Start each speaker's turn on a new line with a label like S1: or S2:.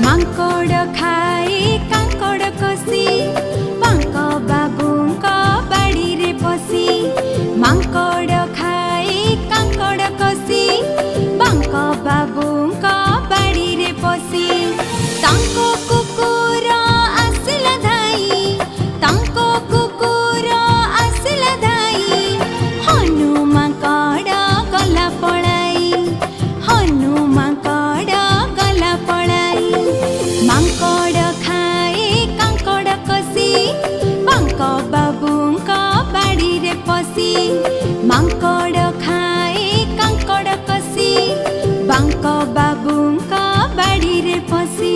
S1: ମାଙ୍କଡ଼ ଖାଏ କାଙ୍କଡ଼ କଷି ବାଙ୍କ ବାବୁଙ୍କ ବାଡ଼ିରେ ପଶି। ମାଙ୍କଡ଼ ଖାଏ କାଙ୍କଡ଼ କଷି ବାଙ୍କ ବାବୁଙ୍କ ବାଡ଼ିରେ ପଶି। ତାଙ୍କ କୁକୁର ଆସିଲା ଧାଇ ତାଙ୍କ କୁକୁର ଆସିଲା ଧାଇ ହନୁ ମାଙ୍କଡ଼ ଗଲା ପଳାଇ ହନୁ ମାଙ୍କଡ଼ ଗଲା ପଳାଇ। ମାଙ୍କଡ଼ ଖାଏ କାଙ୍କଡ଼ କଷି ବାଙ୍କ ବାବୁଙ୍କ ବାଡ଼ିରେ ପଶି। ମାଙ୍କଡ଼ ଖାଏ କାଙ୍କଡ଼ କଷି ବାଙ୍କ ବାବୁଙ୍କ ବାଡ଼ିରେ ପଶି।